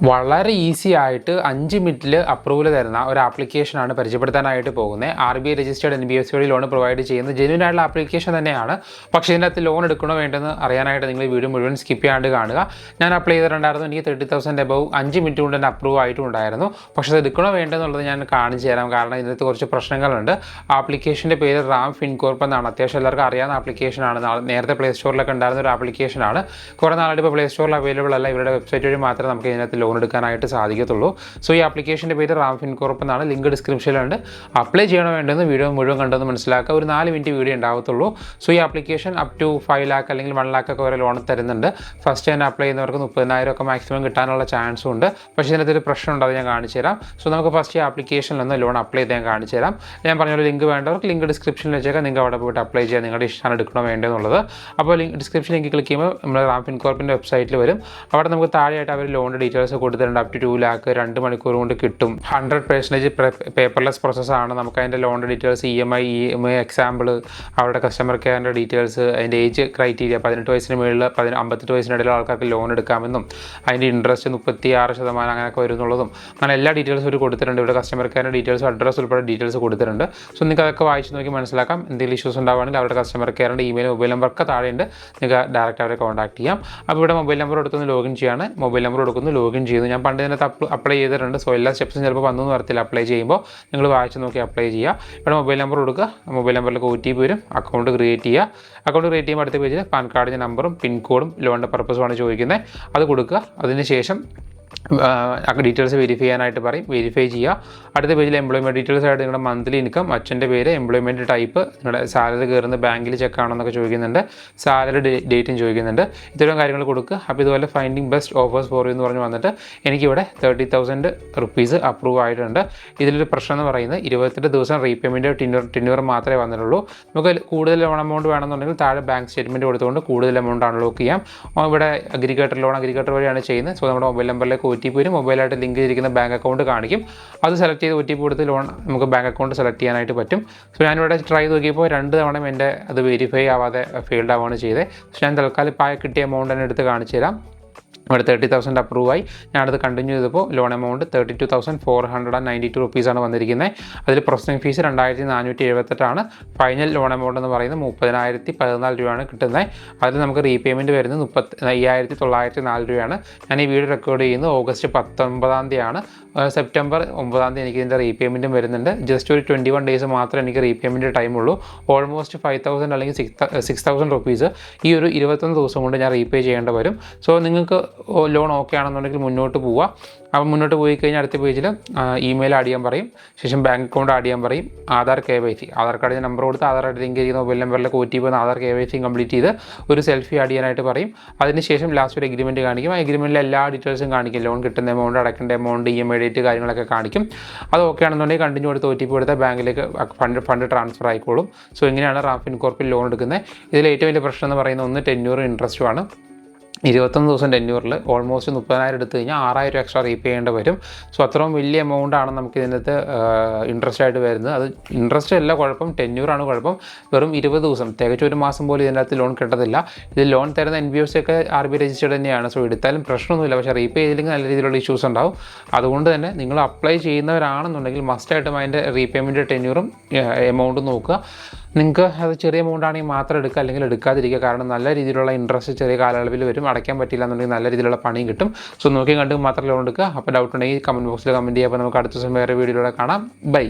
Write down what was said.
വളരെ ഈസി ആയിട്ട് 5 മിനിറ്റിൽ അപ്രൂവൽ തരുന്ന ഒരു ആപ്ലിക്കേഷനാണ് പരിചയപ്പെടുത്താനായിട്ട് പോകുന്നത്. RBI രജിസ്റ്റേർഡ് NBFC വഴി ലോൺ പ്രൊവൈഡ് ചെയ്യുന്ന ജെന്യൂൻ ആയിട്ടുള്ള ആപ്ലിക്കേഷൻ തന്നെയാണ്. പക്ഷേ ഇതിനകത്ത് ലോൺ എടുക്കണോ വേണ്ടെന്ന് അറിയാനായിട്ട് നിങ്ങൾ ഈ വീഡിയോ മുഴുവൻ സ്കിപ്പ് ചെയ്യാണ്ട് കാണുക. ഞാൻ അപ്ലൈ ചെയ്തിട്ടുണ്ടായിരുന്നു. എനിക്ക് 30,000 എബവ് 5 മിനിറ്റ് കൊണ്ട് തന്നെ അപ്രൂവ് ആയിട്ടുണ്ടായിരുന്നു. പക്ഷേ അത് എടുക്കണോ വേണ്ടെന്നുള്ളത് ഞാൻ കാണിച്ചു തരാം. കാരണം ഇതിനകത്ത് കുറച്ച് പ്രശ്നങ്ങളുണ്ട്. ആപ്ലിക്കേഷൻ്റെ പേര് റാം ഫിൻകോർപ്പ് എന്നാണ്. അത്യാവശ്യം എല്ലാവർക്കും അറിയാവുന്ന ആപ്ലിക്കേഷനാണ്. നേരത്തെ പ്ലേ സ്റ്റോറിലൊക്കെ ഉണ്ടായിരുന്ന ഒരു ആപ്ലിക്കേഷനാണ്. കുറേ നാളായിട്ട് ഇപ്പോൾ പ്ലേ സ്റ്റോറിൽ അവൈലബിൾ അല്ല. ഇവരുടെ വെബ്സൈറ്റ് വഴി മാത്രമേ നമുക്ക് ഇതിനകത്ത് ലോൺ എടുക്കാനായിട്ട് സാധിക്കത്തുള്ളൂ. സോ ഈ ആപ്ലിക്കേഷൻ്റെ പേര് റാം ഫിൻകോർപ്പ് എന്നാണ്. ലിങ്ക് ഡിസ്ക്രിപ്ഷനിലുണ്ട്. അപ്ലൈ ചെയ്യണോ വേണ്ടെന്ന് വീഡിയോ മുഴുവൻ കണ്ടെന്ന് മനസ്സിലാക്കുക. ഒരു 4 മിനിറ്റ് വീഡിയോ ഉണ്ടാവത്തുള്ളൂ. സോ ഈ ആപ്ലിക്കേഷൻ അപ് ടു 5 ലാക്ക് അല്ലെങ്കിൽ 1 ലാക്ക് ഒക്കെ വരെ ലോൺ തരുന്നുണ്ട്. ഫസ്റ്റ് തന്നെ അപ്ലൈ ചെയ്യുന്നവർക്ക് 30,000 ഒക്കെ മാക്സിമം കിട്ടാനുള്ള ചാൻസും ഉണ്ട്. പക്ഷേ ഇതിനകത്തൊരു പ്രശ്നമുണ്ട്, അത് ഞാൻ കാണിച്ചു തരാം. സോ നമുക്ക് ഫസ്റ്റ് ഈ ആപ്ലിക്കേഷനിൽ നിന്ന് ലോൺ അപ്ലൈ ചെയ്യാൻ കാണിച്ചു തരാം. ഞാൻ പറഞ്ഞ ലിങ്ക് വേണ്ടവർക്ക് ലിങ്ക് ഡിസ്ക്രിപ്ഷനിൽ വെച്ചേക്കാം. നിങ്ങൾക്ക് അവിടെ പോയിട്ട് അപ്ലൈ ചെയ്യാൻ നിങ്ങളുടെ ഇഷ്ടമാണ് എടുക്കണോ വേണ്ടതെന്നുള്ളത്. അപ്പോൾ ഡിസ്ക്രിപ്ഷൻ ലിങ്ക് ക്ലിക്ക് ചെയ്യുമ്പോൾ നമ്മൾ റാം ഫിൻകോർപ്പിൻ്റെ വെബ്സൈറ്റിൽ വരും. അവിടെ നമുക്ക് താഴെയായിട്ട് അവർ ലോണിൻ്റെ ഡീറ്റെയിൽസ് കൊടുത്തിട്ടുണ്ട്. അപ് ടു 2 ലാക്ക് 2 മണിക്കൂർ കൊണ്ട് കിട്ടും. 100% പേപ്പർലെസ് പ്രോസസ്സാണ്. നമുക്ക് അതിൻ്റെ ലോണിൻ്റെ ഡീറ്റെയിൽസ് EMI എക്സാമ്പിൾ, അവരുടെ കസ്റ്റമർ കെയറിൻ്റെ ഡീറ്റെയിൽസ്, അതിൻ്റെ ഏജ് ക്രൈറ്റീരിയ 18 വയസ്സിന് മുകളിൽ 58 വയസ്സിനിടയിലുള്ള ആൾക്കാർക്ക് ലോൺ എടുക്കാമെന്നും അതിൻ്റെ ഇൻട്രസ്റ്റ് 36% അങ്ങനെയൊക്കെ വരുന്നുള്ളതും അങ്ങനെ എല്ലാ ഡീറ്റെയിൽസും ഒരു കൊടുത്തിട്ടുണ്ട്. ഇവിടെ കസ്റ്റമർ കെയറിൻ്റെ ഡീറ്റെയിൽസ്, അഡ്രസ്സ് ഉൾപ്പെടെ ഡീറ്റെയിൽസ് കൊടുത്തിട്ടുണ്ട്. സോ നിങ്ങൾക്ക് അതൊക്കെ വായിച്ച് നോക്കി മനസ്സിലാക്കാം. എന്തെങ്കിലും ഇഷ്യൂസ് ഉണ്ടാവുകയാണെങ്കിൽ അവരുടെ കസ്റ്റമർ കെയറിൻ്റെ മൊബൈൽ നമ്പറൊക്കെ താഴെയുണ്ട്. നിങ്ങൾക്ക് ഡയറക്റ്റ് അവരെ കോൺടാക്ട് ചെയ്യാം. അപ്പോൾ ഇവിടെ മൊബൈൽ നമ്പർ എടുത്തൊന്ന് ലോഗിൻ ചെയ്യാണ്. മൊബൈൽ നമ്പർ കൊടുക്കുന്നു, ലോഗിൻ ചെയ്യുന്നു. ഞാൻ പണ്ട് ഇതിനകത്ത് അപ്ലൈ ചെയ്തിട്ടുണ്ട്. സോ എല്ലാ സ്റ്റെപ്സും ചിലപ്പോൾ വന്നു എന്ന് വരത്തില്ല. അപ്ലൈ ചെയ്യുമ്പോൾ നിങ്ങൾ വായിച്ച് നോക്കി അപ്ലൈ ചെയ്യുക. ഇവിടെ മൊബൈൽ നമ്പർ കൊടുക്കുക. മൊബൈൽ നമ്പറിലേക്ക് OTP വരും. അക്കൗണ്ട് ക്രിയേറ്റ് ചെയ്യുക. അക്കൗണ്ട് ക്രിയേറ്റ് ചെയ്യുമ്പോൾ അടുത്ത പേജിൽ പാൻ കാർഡിൻ്റെ നമ്പറും പിൻകോഡും ലോണിൻ്റെ പർപ്പസുമാണ് ചോദിക്കുന്നത്. അത് കൊടുക്കുക. അതിനുശേഷം ഡീറ്റെയിൽസ് വെരിഫൈ ചെയ്യാനായിട്ട് പറയും. വെരിഫൈ ചെയ്യുക. അടുത്ത പേജിൽ എംപ്ലോയ്മെൻറ്റ് ഡീറ്റെയിൽസ് ആയിട്ട് നിങ്ങളുടെ മന്ത്ലി ഇൻകം, അച്ഛൻ്റെ പേര്, എംപ്ലോയ്മെൻറ്റ് ടൈപ്പ്, നിങ്ങളുടെ സാലറി കയറുന്ന ബാങ്കിൽ ചെക്ക് ആണെന്നൊക്കെ ചോദിക്കുന്നുണ്ട്. സാലറി ഡേറ്റും ചോദിക്കുന്നുണ്ട്. ഇത്തരം കാര്യങ്ങൾ കൊടുക്കുക. അപ്പോൾ ഇതുപോലെ finding best offers for you എന്ന് പറഞ്ഞ് വന്നിട്ട് എനിക്കിവിടെ 30,000 റുപ്പീസ് അപ്രൂവ് ആയിട്ടുണ്ട്. ഇതിലൊരു പ്രശ്നം എന്ന് പറയുന്നത് 28 ദിവസം റീപേയ്മെൻറ്റ് ടെന്യൂർ മാത്രമേ വന്നിട്ടുള്ളൂ. നമുക്ക് കൂടുതൽ ലോൺ എമൗണ്ട് വേണമെന്നുണ്ടെങ്കിൽ താഴെ ബാങ്ക് സ്റ്റേറ്റ്മെൻറ്റ് കൊടുത്തുകൊണ്ട് കൂടുതൽ എമൗണ്ട് അൺലോക്ക് ചെയ്യാം. ഇവിടെ അഗ്രിഗേറ്റർ വഴിയാണ് ചെയ്യുന്നത്. സോ നമ്മുടെ മൊബൈൽ നമ്പറിലേക്ക് OTP വരും. മൊബൈലായിട്ട് ലിങ്ക് ചെയ്തിരിക്കുന്ന ബാങ്ക് അക്കൗണ്ട് കാണിക്കും. അത് സെലക്ട് ചെയ്ത് OTP കൊടുത്ത് ലോൺ നമുക്ക് ബാങ്ക് അക്കൗണ്ട് സെലക്ട് ചെയ്യാനായിട്ട് പറ്റും. സോ ഞാനിവിടെ ട്രൈ നോക്കിയപ്പോൾ 2 തവണ എൻ്റെ അത് വെരിഫൈ ആവാതെ ഫെയിൽഡ് ആവുകയാണ് ചെയ്തത്. പക്ഷേ ഞാൻ തൽക്കാലം ഇപ്പോൾ കിട്ടിയ എമൗണ്ട് തന്നെ എടുത്ത് കാണിച്ചു തരാം. ഇവിടെ 30,000 അപ്രൂവായി. ഞാനത് കണ്ടിന്യൂ ചെയ്തപ്പോൾ ലോൺ എമൗണ്ട് 32,492 റുപ്പീസാണ് വന്നിരിക്കുന്നത്. അതിൽ processing fees 2,478 final loan amount എന്ന് പറയുന്നത് 30,014 രൂപയാണ് കിട്ടുന്നത്. അതിൽ നമുക്ക് റീപേയ്മെൻറ്റ് വരുന്നത് 35,904 രൂപയാണ്. ഞാൻ ഈ വീഡിയോ റെക്കോർഡ് ചെയ്യുന്നത് ഓഗസ്റ്റ് 19 സെപ്റ്റംബർ 9 എനിക്ക് ഇതിൻ്റെ റീപേയ്മെൻറ്റും വരുന്നുണ്ട്. ജസ്റ്റ് ഒരു 21 ഡേയ്സ് മാത്രമേ എനിക്ക് റീപേയ്മെൻറ്റ് ടൈമുള്ളൂ. ഓൾമോസ്റ്റ് 5,000 അല്ലെങ്കിൽ 6,000 റുപ്പീസ് ഈ ഒരു 21 ദിവസം കൊണ്ട് ഞാൻ റീപേ ചെയ്യേണ്ടി വരും. സോ നിങ്ങൾക്ക് ലോൺ ഓക്കെ ആണെന്നുണ്ടെങ്കിൽ മുന്നോട്ട് പോവുക. അപ്പോൾ മുന്നോട്ട് പോയി കഴിഞ്ഞാൽ അടുത്ത പേജിൽ ഇമെയിൽ ആഡ് ചെയ്യാൻ പറയും. ശേഷം ബാങ്ക് അക്കൗണ്ട് ആഡ് ചെയ്യാൻ പറയും. ആധാർ KYC, ആധാർ കാർഡിൻ്റെ നമ്പർ കൊടുത്ത് ആധാറായിട്ട് ലിങ്ക് ചെയ്യുന്ന മൊബൈൽ നമ്പറിലേക്ക് OTP വന്ന് ആധാർ KYC കംപ്ലീറ്റ് ചെയ്ത് ഒരു സെൽഫി ആഡ് ചെയ്യാനായിട്ട് പറയും. അതിനുശേഷം ലാസ്റ്റ് ഒരു എഗ്രിമെൻറ്റ് കാണിക്കും. ആ എഗ്രിമെൻറ്റിൽ എല്ലാ ഡീറ്റെയിൽസും കാണിക്കും. ലോൺ കിട്ടുന്ന എമൗണ്ട്, അടയ്ക്കേണ്ട എമൗണ്ട്, EMI ഡേറ്റ് കാര്യങ്ങളൊക്കെ കാണിക്കും. അത് ഓക്കെ ആണെന്നുണ്ടെങ്കിൽ കണ്ടിന്യൂ കൊടുത്ത് OTP കൊടുത്താൽ ബാങ്കിലേക്ക് ഫണ്ട് ട്രാൻസ്ഫർ ആയിക്കോളും. സോ ഇങ്ങനെയാണ് റാം ഫിൻകോർപ്പിൽ ലോൺ എടുക്കുന്നത്. ഇതിൽ ഏറ്റവും വലിയ പ്രശ്നം എന്ന് പറയുന്നത് ഒന്ന് ടെന്യൂർ ഇൻട്രസ്റ്റുമാണ്. 21 ദിവസം ടെന്യൂറിൽ ഓൾമോസ്റ്റ് 30,000 എടുത്തു കഴിഞ്ഞാൽ 6,000 എക്സ്ട്രാ റീപേ ചെയ്യേണ്ടി വരും. സോ അത്രയും വലിയ എമൗണ്ടാണ് നമുക്ക് ഇതിനകത്ത് ഇൻട്രസ്റ്റ് ആയിട്ട് വരുന്നത്. അത് ഇൻട്രസ്റ്റ് അല്ല കുഴപ്പം, ടെന്യൂറാണ് കുഴപ്പം. വെറും 20 ദിവസം, തികച്ച ഒരു മാസം പോലും ഇതിനകത്ത് ലോൺ കിട്ടത്തില്ല. ഇത് ലോൺ തരുന്ന NBFC ഒക്കെ RBI രജിസ്റ്റേർഡ് തന്നെയാണ്. സോ എടുത്താലും പ്രശ്നമൊന്നുമില്ല. പക്ഷേ റീപേ ചെയ്തില്ലെങ്കിൽ നല്ല രീതിയിലുള്ള ഇഷ്യൂസ് ഉണ്ടാവും. അതുകൊണ്ട് തന്നെ നിങ്ങൾ അപ്ലൈ ചെയ്യുന്നവരാണെന്നുണ്ടെങ്കിൽ മസ്റ്റായിട്ടും അതിൻ്റെ റീപേയ്മെൻറ്റ് ടെന്യൂറും എമൗണ്ടും നോക്കുക. നിങ്ങൾക്ക് അത് ചെറിയ എമൗണ്ട് ആണെങ്കിൽ മാത്രം എടുക്കുക, അല്ലെങ്കിൽ എടുക്കാതിരിക്കുക. കാരണം നല്ല രീതിയിലുള്ള ഇൻട്രസ്റ്റ് ചെറിയ കാലയളവിൽ വരും. അടയ്ക്കാൻ പറ്റില്ല എന്നുണ്ടെങ്കിൽ നല്ല രീതിയിലുള്ള പണിയും കിട്ടും. സോ നോക്കി കണ്ട് മാത്രം ലോൺ എടുക്കുക. അപ്പോൾ ഡൗട്ട് ഉണ്ടെങ്കിൽ കമൻറ്റ് ബോക്സിൽ കമൻറ്റ് ചെയ്യുക. അപ്പോൾ നമുക്ക് അടുത്ത ദിവസം വേറെ വീഡിയോയിലൂടെ കാണാം. ബൈ.